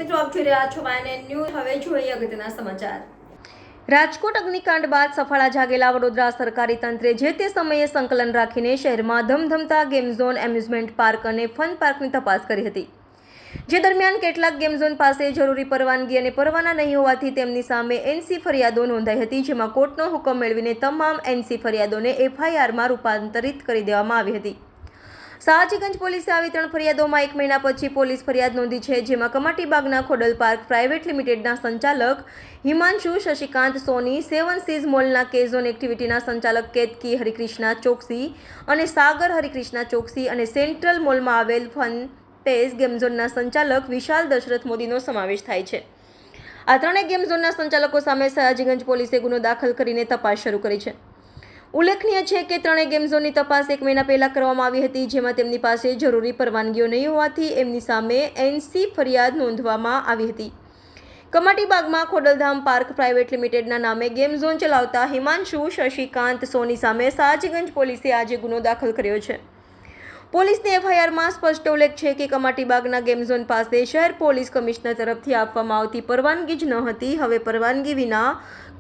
મિત્રો આપ જોઈ રહ્યા છો વાયએનએન ન્યૂઝ. હવે જોઈએ અગત્યના સમાચાર. રાજકોટ અગ્નિકાંડ બાદ સફાળા જાગેલા વડોદરા સરકારી તંત્રે જે તે સમયે સંકલન રાખીને શહેરમાં ધમધમતા ગેમ ઝોન, એમ્યુઝમેન્ટ પાર્ક અને ફન પાર્કની તપાસ કરી હતી. જે દરમિયાન કેટલાક ગેમ ઝોન પાસે જરૂરી પરવાનગી અને પરવાના નહીં હોવાથી તેમની સામે એનસી ફરિયાદો નોંધાઈ હતી, જેમાં કોર્ટનો હુકમ મેળવીને તમામ એનસી ફરિયાદોને એફઆઈઆરમાં રૂપાંતરિત કરી દેવામાં આવી હતી. શાહજીગંજ પોલીસે આવી 3 ફરિયાદોમાં 1 મહિના પછી પોલીસ ફરિયાદ નોંધી છે, જેમાં કમાટીબાગના ખોડલ પાર્ક પ્રાઇવેટ લિમિટેડના સંચાલક હિમાંશુ શશિકાંત સોની, 7 સીઝ મોલના કે-ઝોન એક્ટિવિટીના સંચાલક કેતકી હરિકૃષ્ણા ચોકસી અને સાગર હરિકૃષ્ણા ચોકસી અને સેન્ટ્રલ મોલમાં આવેલ ફન પેઝ ગેમઝોનના સંચાલક વિશાલ દશરથ મોદીનો સમાવેશ થાય છે. આ 3 ગેમ ઝોનના સંચાલકો સામે શાહજીગંજ પોલીસે ગુનો દાખલ કરીને તપાસ શરૂ કરી છે. ઉલ્લેખનીય છે કે 3 ગેમ ઝોનની તપાસ 1 મહિના પહેલા કરવામાં આવી હતી, જેમાં તેમની પાસે જરૂરી પરવાનગીઓ નહીં હોવાથી એમની સામે એનસી ફરિયાદ નોંધવામાં આવી હતી. કમાટીબાગમાં ખોડલધામ પાર્ક પ્રાઇવેટ લિમિટેડના નામે ગેમ ઝોન ચલાવતા હિમાંશુ શશિકાંત સોની સામે શાહજીગંજ પોલીસે આજે ગુનો દાખલ કર્યો છે. પોલીસની એફઆઈઆરમાં સ્પષ્ટ ઉલ્લેખ છે કે કમાટીબાગના ગેમ ઝોન પાસે શહેર પોલીસ કમિશનર તરફથી આપવામાં આવતી પરવાનગી જ ન હતી. હવે પરવાનગી વિના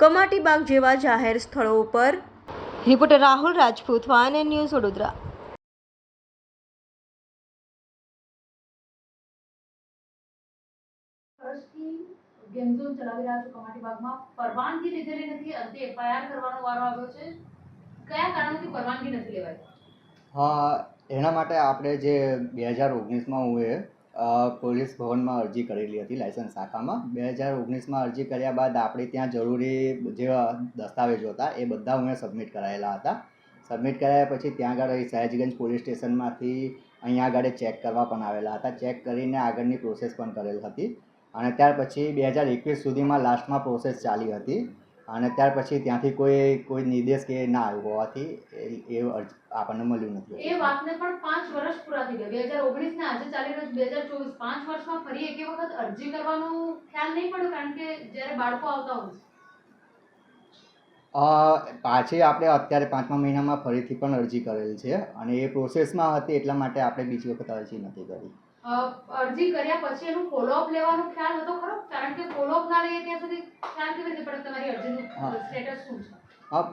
કમાટીબાગ જેવા જાહેર સ્થળો ઉપર. Reporter Rahul Rajput, YNN news, Vadodara. વર્ષથી ગેમ ઝોન ચલાવી રહ્યા છો કમાટીબાગમાં, પરવાનગી લીધેલી નથી, અંતે એફઆઈઆર કરવાનો વારો આવ્યો છે. કયા કારણોથી પરવાનગી નથી લેવાઈ? એના માટે આપણે જે 2019માં હું પોલીસ ભવનમાં અરજી કરેલી હતી લાયસન્સ શાખામાં. 2019માં અરજી કર્યા બાદ આપણે ત્યાં જરૂરી જે દસ્તાવેજો હતા એ બધા હું સબમિટ કરાયેલા હતા. સબમિટ કરાયા પછી ત્યાં આગળ શાહજીગંજ પોલીસ સ્ટેશનમાંથી અહીંયા આગળ ચેક કરવા પણ આવેલા હતા. ચેક કરીને આગળની પ્રોસેસ પણ કરેલ હતી અને ત્યાર પછી 2021 સુધીમાં લાસ્ટમાં પ્રોસેસ ચાલી હતી અને ત્યાર પછી ત્યાંથી કોઈ નિર્દેશ કે ના આવ્યો હોવાથી એ આપણને મળ્યું નથી. એ વાતને પણ 5 વર્ષ પૂરા થઈ ગયા. 2019 ને આજે ચાલી રહ્યું 2024, 5 વર્ષમાં ફરી એક વખત અરજી કરવાનો ખ્યાલ નહીં પડ્યો, કારણ કે જ્યારે બાળકો આવતા હોય પાછી આપણે અત્યારે 5મા મહિનામાં ફરીથી પણ અરજી કરેલ છે અને એ પ્રોસેસમાં હતી, એટલા માટે આપણે બીજી વખત અરજી નથી કરી. અરજી કર્યા પછી એનું ફોલોઅપ લેવાનો ખ્યાલ હતો ખરો? કારણ કે ફોલોઅપ ના લઈએ ત્યાં સુધી ખ્યાલ કેવી રીતે પડે તમારી અરજીનું સ્ટેટસ શું છે?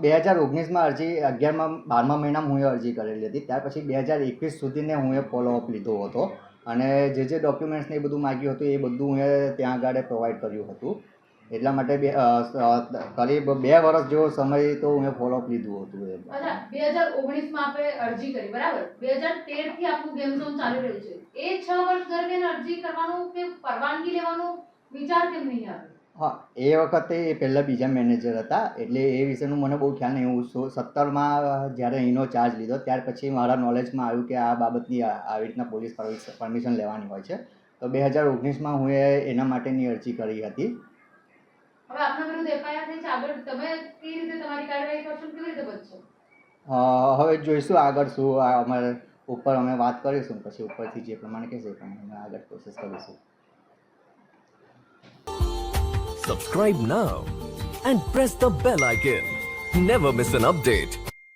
2019માં અરજી 12મા મહિનામાં હું અરજી કરેલી હતી. ત્યાર પછી 2021 સુધીને હું ફોલોઅપ લીધો હતો અને જે ડોક્યુમેન્ટ્સને એ બધું માગ્યું હતું એ બધું હું ત્યાં આગળ પ્રોવાઈડ કર્યું હતું. એટલા માટે કરીબ 2 વર્ષ જેવો સમય તો હું ફોલોઅપ લીધું હતું. અચ્છા, 2019માં આપણે અરજી કરી, બરાબર? 2013 થી આપણું ગેમ ઝોન ચાલી રહ્યું છે. એ 6 વર્ષ દરમિયાન અરજી કરવાનું કે પરવાનગી લેવાનો વિચાર કેમ નહીં આવ્યો? એ વખતે એ પહેલાં બીજા મેનેજર હતા, એટલે એ વિશેનું મને બહુ ખ્યાલ નહીં. હું 17માં જ્યારે એનો ચાર્જ લીધો ત્યાર પછી મારા નોલેજમાં આવ્યું કે આ બાબતની આવી રીતના પોલીસ પરમિશન લેવાની હોય છે. તો 2019માં હું એના માટેની અરજી કરી હતી. હવે આપના વિરુદ્ધ એફઆઈઆર થઈ છે, આગળ તમે કઈ રીતે તમારી કાર્યવાહી કરશો, કેવી રીતે બચશો? હવે જોઈશું આગળ શું. અમારે ઉપર અમે વાત કરીશું, પછી ઉપરથી જે પ્રમાણે કહેશે એ પ્રમાણે અમે આગળ પ્રોસેસ કરીશું. Subscribe now and press the bell icon. Never miss an update.